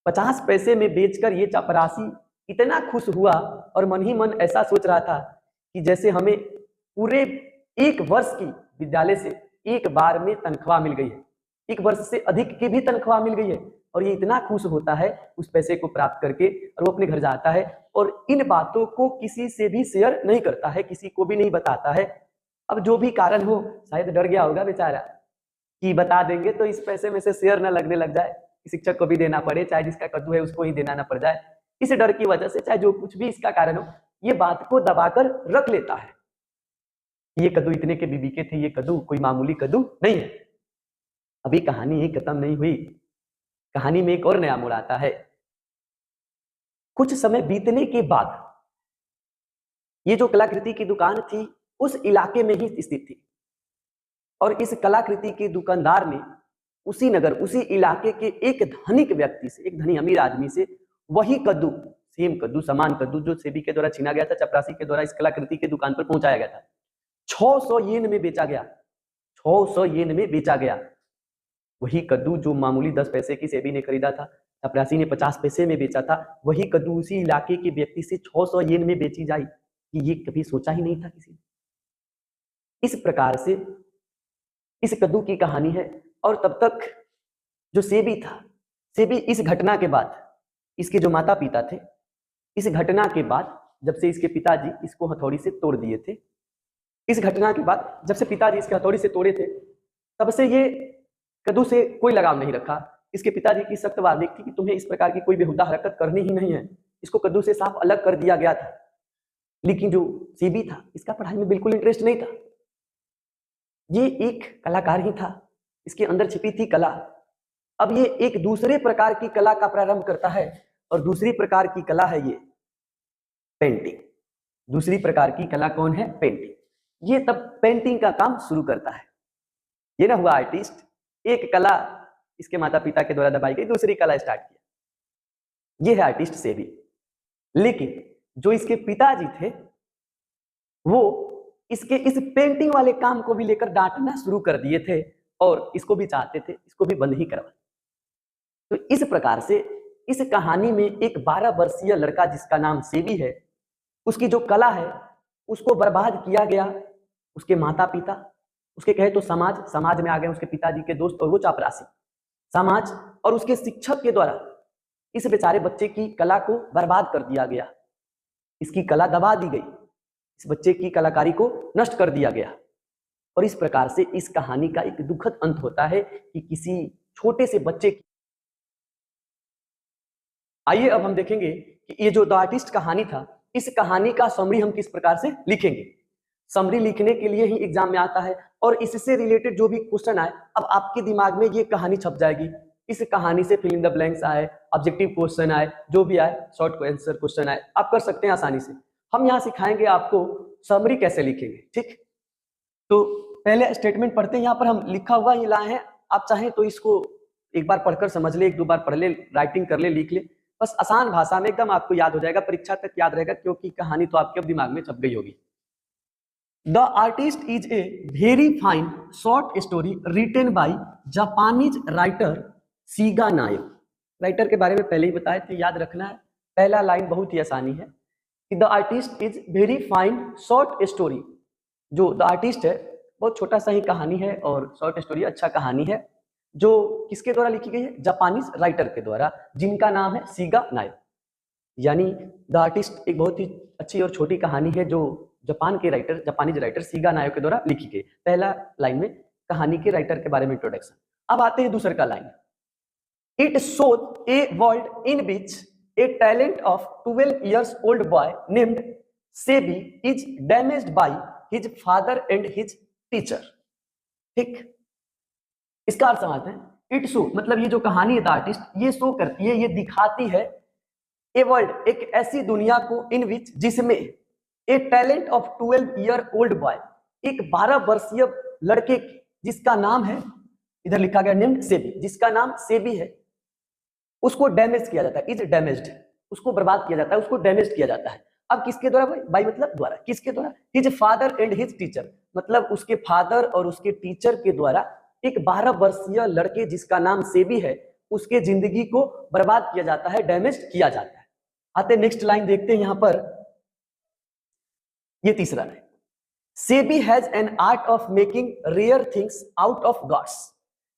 50 पैसे में बेचकर ये चपरासी इतना खुश हुआ और मन ही मन ऐसा सोच रहा था कि जैसे हमें पूरे 1 वर्ष की विद्यालय से एक बार में तनख्वाह मिल गई है, 1 वर्ष से अधिक की भी तनख्वाह मिल गई है। और ये इतना खुश होता है उस पैसे को प्राप्त करके, और वो अपने घर जाता है और इन बातों को किसी से भी शेयर नहीं करता है, किसी को भी नहीं बताता है। अब जो भी कारण हो, शायद डर गया होगा बेचारा कि बता देंगे तो इस पैसे में से शेयर न लगने लग जाए, शिक्षक को भी देना पड़े, चाहे जिसका कद्दू है उसको ही देना न पड़ जाए। इस डर की वजह से, चाहे जो कुछ भी इसका कारण हो, ये बात को दबाकर रख लेता है। ये कद्दू इतने के भी बिके थे, ये कद्दू कोई मामूली कद्दू नहीं है। अभी कहानी ही खत्म नहीं हुई, कहानी में एक और नया मोड़ आता है। कुछ समय बीतने के बाद ये जो कलाकृति की दुकान थी उस इलाके में ही स्थित थी, और इस कलाकृति के दुकानदार ने उसी नगर, उसी इलाके के एक धनिक व्यक्ति से, एक धनी अमीर आदमी से वही कद्दू, सेम कद्दू, समान कद्दू जो सेबी के द्वारा छीना गया था, चपरासी के द्वारा इस कलाकृति के दुकान पर पहुंचाया गया था, 600 येन में बेचा गया। 600 येन में बेचा गया। वही कद्दू जो मामूली 10 पैसे की सेबी ने खरीदा था, चपरासी ने 50 पैसे में बेचा था, वही कद्दू उसी इलाके के व्यक्ति से 600 येन में बेची जाए, कि ये कभी सोचा ही नहीं था किसी ने। इस प्रकार से इस कद्दू की कहानी है। और तब तक जो सेबी था, सेबी इस घटना के बाद, इसके जो माता पिता थे, इस घटना के बाद जब से इसके पिताजी इसको हथौड़ी से तोड़ दिए थे, इस घटना के बाद जब से पिताजी इसके हथौड़ी से तोड़े थे, तब से ये कद्दू से कोई लगाव नहीं रखा। इसके पिताजी की सख्त वार्निंग थी कि तुम्हें इस प्रकार की कोई बेहुदा हरकत करनी ही नहीं है। इसको कद्दू से साफ अलग कर दिया गया था। लेकिन जो सेबी था, इसका पढ़ाई में बिल्कुल इंटरेस्ट नहीं था। ये एक कलाकार ही था, इसके अंदर छिपी थी कला। अब ये एक दूसरे प्रकार की कला का प्रारंभ करता है, और दूसरी प्रकार की कला है ये पेंटिंग। दूसरी प्रकार की कला कौन है? पेंटिंग। ये तब पेंटिंग का काम शुरू करता है। ये ना हुआ आर्टिस्ट, एक कला इसके माता पिता के द्वारा दबाई गई, दूसरी कला स्टार्ट किया। ये है आर्टिस्ट सेबी। लेकिन जो इसके पिताजी थे वो इसके इस पेंटिंग वाले काम को भी लेकर डांटना शुरू कर दिए थे, और इसको भी चाहते थे इसको भी बंद ही करवा। तो इस प्रकार से इस कहानी में एक 12 वर्षीय लड़का जिसका नाम सेबी है, उसकी जो कला है उसको बर्बाद किया गया। उसके माता पिता, उसके कहे तो समाज में आ गए, उसके पिताजी के दोस्त और वो चापरासी, समाज और उसके शिक्षक के द्वारा इस बेचारे बच्चे की कला को बर्बाद कर दिया गया। इसकी कला दबा दी गई, इस बच्चे की कलाकारी को नष्ट कर दिया गया। और इस प्रकार से इस कहानी का एक दुखद अंत होता है कि किसी छोटे से बच्चे की। आइए अब हम देखेंगे कि ये जो द आर्टिस्ट कहानी था, इस कहानी का समरी हम किस प्रकार से लिखेंगे। समरी लिखने के लिए ही एग्जाम में आता है, और इससे रिलेटेड जो भी क्वेश्चन आए, अब आपके दिमाग में ये कहानी छप जाएगी। इस कहानी से फिल इन द ब्लैंक्स आए, ऑब्जेक्टिव क्वेश्चन आए, जो भी आए, शॉर्ट आंसर क्वेश्चन आए, आप कर सकते हैं आसानी से। हम यहाँ सिखाएंगे आपको समरी कैसे लिखेंगे। ठीक, तो पहले स्टेटमेंट पढ़ते हैं। यहाँ पर हम लिखा हुआ ये लाए हैं, आप चाहें तो इसको एक बार पढ़कर समझ ले, 1-2 बार पढ़ ले, राइटिंग कर ले, लिख ले, बस आसान भाषा में एकदम आपको याद हो जाएगा, परीक्षा तक याद रहेगा, क्योंकि कहानी तो आपके अब दिमाग में छप गई होगी। The artist is a very fine short story written by Japanese writer सीगा नायो। राइटर के बारे में पहले ही बताए थे, याद रखना है। पहला लाइन बहुत ही आसानी है कि the artist is very fine short story. जो द आर्टिस्ट है बहुत छोटा सा ही कहानी है और शॉर्ट स्टोरी अच्छा कहानी है, जो किसके द्वारा लिखी गई है, जापानीज राइटर के द्वारा, जिनका नाम है सीगा नायो। यानी द आर्टिस्ट एक बहुत ही अच्छी और छोटी कहानी है जो जापानीज राइटर सीगा नायो के द्वारा लिखी गई। पहला लाइन में कहानी के राइटर के बारे में इंट्रोडक्शन। अब आते हैं दूसरे का line. It shows a world in which A talent of 12 years old boy named SEBI is damaged by his father and his teacher. ठीक, इसका अर्थ समझते हैं। इट शो मतलब ये जो कहानी है द आर्टिस्ट, ये शो करती है, ये दिखाती है ए वर्ल्ड एक ऐसी दुनिया को इन विच जिसमें a talent of 12 year old boy एक 12 वर्षीय लड़के जिसका नाम है, इधर लिखा गया नेम्ड सेबी, जिसका नाम सेबी है, उसको डैमेज किया जाता है, इज डैमेज्ड, उसको बर्बाद किया जाता है, उसको डैमेज किया जाता है। अब किसके द्वारा भाई, बाई मतलब द्वारा, किसके द्वारा, his father and his teacher, मतलब उसके फादर और उसके टीचर के द्वारा एक 12 वर्षीय लड़के जिसका नाम सेबी है, उसके जिंदगी को बर्बाद किया जाता है, डैमेज किया जाता है। आते नेक्स्ट लाइन देखते हैं यहां पर, ये तीसरा line. Sebi has an art of making rare things out of gods.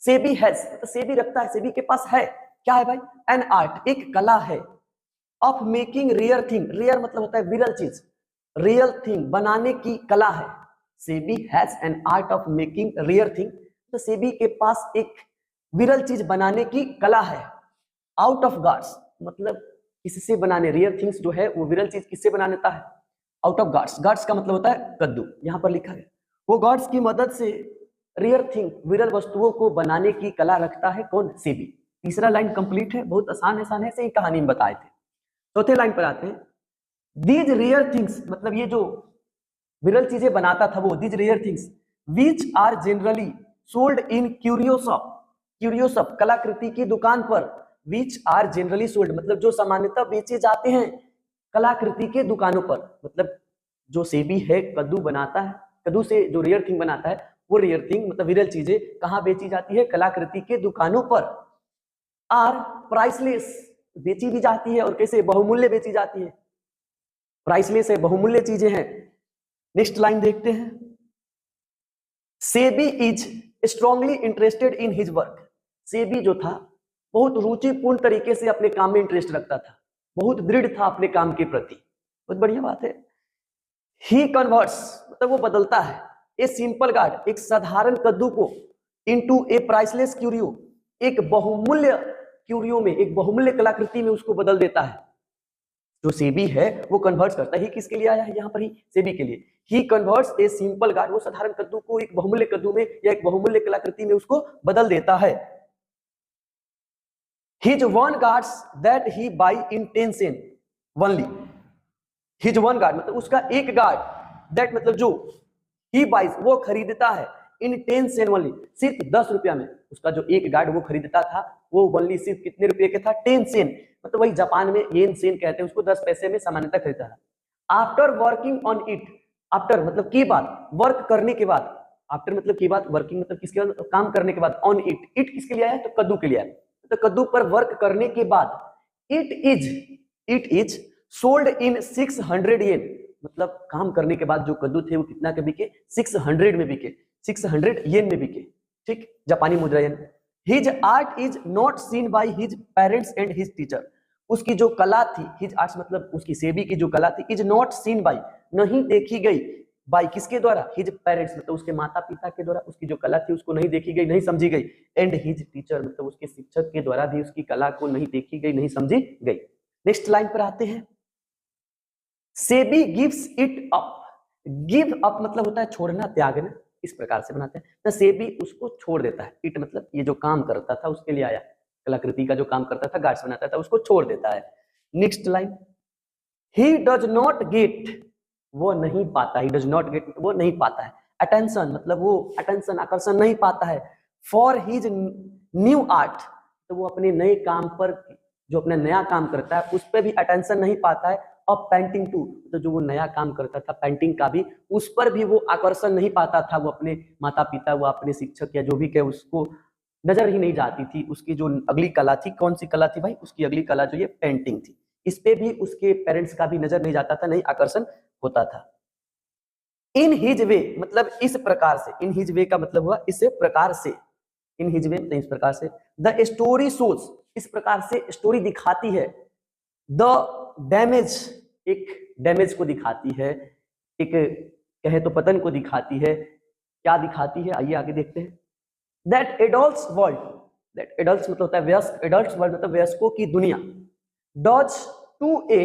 Sebi has मतलब सेबी रखता है, सेबी के पास है, क्या है भाई, एन आर्ट एक कला है, of making rare thing, rare मतलब होता है विरल चीज, रियल थिंग बनाने की कला है। Sebi has an art of making rare thing, तो सेबी के पास एक विरल चीज बनाने की कला है। आउट ऑफ गॉड्स मतलब किससे बनाने, रियर थिंग्स जो है वो विरल चीज किससे बना लेता है, आउट ऑफ गॉड्स। गॉड्स का मतलब होता है कद्दू, यहां पर लिखा है वो गॉड्स की मदद से रियर थिंग विरल वस्तुओं को बनाने की कला रखता है, कौन, सेबी। तीसरा लाइन कंप्लीट है, बहुत आसान है, से कहानी में बताए थे। चौथे लाइन पर आते हैं। दीज रेयर थिंग्स मतलब ये जो विरल चीजें बनाता था वो, these rare things which are generally sold in curio shop, curio shop कलाकृति की दुकान पर, विच आर जनरली सोल्ड मतलब जो सामान्यतः बेचे जाते हैं कलाकृति के दुकानों पर, मतलब जो सेबी है कद्दू बनाता है, कद्दू से जो रेयर थिंग बनाता है वो रेयर थिंग मतलब विरल चीजें कहां बेची जाती है, कलाकृति के दुकानों पर। आर प्राइसलेस बेची भी जाती है और कैसे, बहुमूल्य बेची जाती है, प्राइसलेस है, बहुमूल्य चीजें हैं। नेक्स्ट लाइन देखते हैं। SEBI is strongly interested in his work. SEBI जो था बहुत रुचिपूर्ण तरीके से अपने काम में इंटरेस्ट रखता था, बहुत दृढ़ था अपने काम के प्रति, बहुत बढ़िया बात है। ही कन्वर्ट्स मतलब वो बदलता है, ए सिंपल गार्ड एक साधारण कद्दू को, इनटू ए प्राइसलेस क्यूरियो एक बहुमूल्य क्यूरियो में, एक बहुमूल्य कलाकृति में उसको बदल देता है। जो सेबी है वो कन्वर्ट करता है, ही किसके लिए आया है यहाँ पर, ही सेबी के लिए। ही कन्वर्ट्स ए सिंपल गार्ड वो साधारण कद्दू को एक बहुमूल्य कद्दू में या एक बहुमूल्य कलाकृति में उसको बदल देता है। His one guards that he buy in 10 cent only. His one guard मतलब उसका एक गार्ड, that मतलब जो he buys वो खरीदता है, in 10 cent only सिर्फ 10 रुपया में। उसका जो एक गार्ड वो खरीदता था वो only सिर्फ कितने रुपये के था, 10 सेंट, मतलब वही जापान में येन सेंट कहते हैं उसको, 10 पैसे में सामान्यतः खरीदता था। After working on it, after मतलब के बाद, वर्क करने के बाद, आफ्टर मतलब के बाद, वर्किंग मतलब किसके बाद, काम करने के बाद, ऑन इट, इट किसके लिए आया, तो कद्दू के लिए आया। तो कद्दू पर वर्क करने के बाद इट इज सोल्ड इन 600 येन, मतलब काम करने के बाद जो कद्दू थे वो कितना के बिके, 600 में बिके, 600 येन में बिके, ठीक, जापानी मुद्रा yen. His art is not seen by his parents and his teacher, उसकी जो कला थी, हिज आर्ट्स मतलब उसकी सेबी की जो कला थी, इज नॉट सीन बाय नहीं देखी गई, बाय किसके द्वारा, हिज पेरेंट्स मतलब उसके माता पिता के द्वारा, उसकी जो कला थी उसको नहीं देखी गई, नहीं समझी गई, एंड हिज टीचर मतलब उसके शिक्षक के द्वारा भी उसकी कला को नहीं देखी गई, नहीं समझी गई। नेक्स्ट लाइन पर आते हैं। SEBI gives it up, give up मतलब होता है छोड़ना, त्यागना, इस प्रकार से बनाते हैं। तो सेबी उसको छोड़ देता है, इट मतलब ये जो काम करता था उसके लिए आया, कलाकृति का जो काम करता था, गार्ड्स बनाता था, उसको छोड़ देता है। Next line. He does not gate, वो नहीं पाता, ही डज नॉट गेट वो नहीं पाता है, अटेंशन मतलब वो अटेंशन आकर्षण नहीं पाता है, फॉर हिज न्यू आर्ट, तो वो अपने नए काम पर, जो अपना नया काम करता है उस पर भी अटेंशन नहीं पाता है, और पेंटिंग टू तो जो वो नया काम करता था पेंटिंग का भी, उस पर भी वो आकर्षण नहीं पाता था, वो अपने माता पिता, वो अपने शिक्षक या जो भी कहे उसको नजर ही नहीं जाती थी। उसकी जो अगली कला थी, कौन सी कला थी भाई, उसकी अगली कला जो ये पेंटिंग थी, इस पे भी उसके पेरेंट्स का भी नजर नहीं जाता था, नहीं आकर्षण होता था। इन हिज वे मतलब इस प्रकार से, इन हिज वे का मतलब हुआ इस प्रकार से, इन हिज वे मतलब इस प्रकार से। द स्टोरी शोज, इस प्रकार से स्टोरी दिखाती है। द डैमेज, एक डैमेज को दिखाती है, एक कहे तो पतन को दिखाती है। क्या दिखाती है, आइए आगे देखते हैं। That adults world, that adults मतलब होता है वयस्क, एडल्ट्स वर्ल्ड मतलब वयस्कों की दुनिया। Dodge to a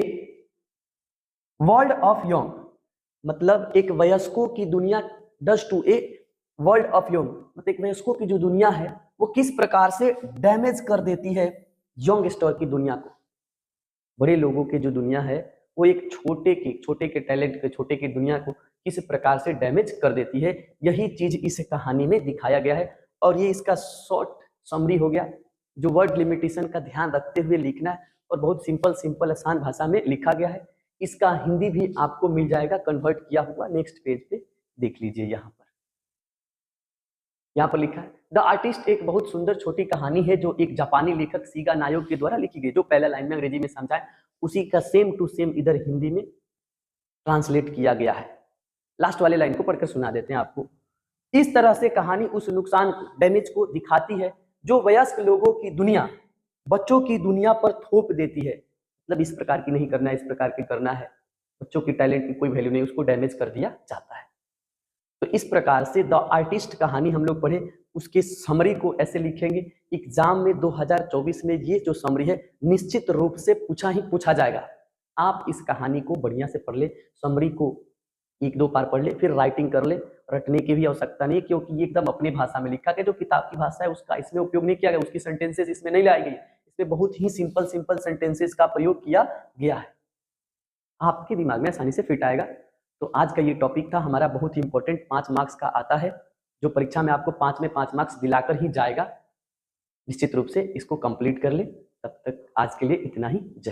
world of young, मतलब एक वयस्कों की दुनिया, does to a world of young मतलब एक वयस्कों की जो दुनिया है वो किस प्रकार से डैमेज कर देती है यंग स्टर की दुनिया को। बड़े लोगों की जो दुनिया है वो एक छोटे के टैलेंट के, छोटे की दुनिया को किस प्रकार से डैमेज कर देती है, यही चीज इस कहानी में दिखाया गया है। और ये इसका शॉर्ट समरी हो गया, जो वर्ड लिमिटेशन का ध्यान रखते हुए लिखना है और बहुत सिंपल आसान भाषा में लिखा गया है। इसका हिंदी भी आपको मिल जाएगा कन्वर्ट किया हुआ, नेक्स्ट पेज पे देख लीजिए। यहाँ पर लिखा है द आर्टिस्ट एक बहुत सुंदर छोटी कहानी है जो एक जापानी लेखक सीगा नायो के द्वारा लिखी गई। जो पहला लाइन में अंग्रेजी में समझाए उसी का सेम टू सेम इधर हिंदी में ट्रांसलेट किया गया है। लास्ट वाले लाइन को पढ़कर सुना देते हैं आपको। इस तरह से कहानी उस नुकसान को, डैमेज को दिखाती है जो वयस्क लोगों की दुनिया बच्चों की दुनिया पर थोप देती है। मतलब इस प्रकार की नहीं करना है, इस प्रकार की करना है, बच्चों की टैलेंट की कोई वैल्यू नहीं, उसको डैमेज कर दिया जाता है। तो इस प्रकार से द आर्टिस्ट कहानी हम लोग पढ़े, उसके समरी को ऐसे लिखेंगे। एग्जाम में 2024 में ये जो समरी है निश्चित रूप से पूछा जाएगा। आप इस कहानी को बढ़िया से पढ़ ले, समरी को एक दो बार पढ़ ले, फिर राइटिंग कर ले। रटने की भी आवश्यकता नहीं है क्योंकि ये एकदम अपनी भाषा में लिखा गया। जो किताब की भाषा है उसका इसमें उपयोग नहीं किया गया, उसकी सेंटेंसेस इसमें नहीं लाई गई, इसमें बहुत ही सिंपल सेंटेंसेस का प्रयोग किया गया है। आपके दिमाग में आसानी से फिट आएगा। तो आज का ये टॉपिक था हमारा, बहुत ही इंपॉर्टेंट, 5 मार्क्स का आता है, जो परीक्षा में आपको 5 में 5 मार्क्स दिलाकर ही जाएगा। निश्चित रूप से इसको कंप्लीट कर ले। तब तक आज के लिए इतना ही। जय।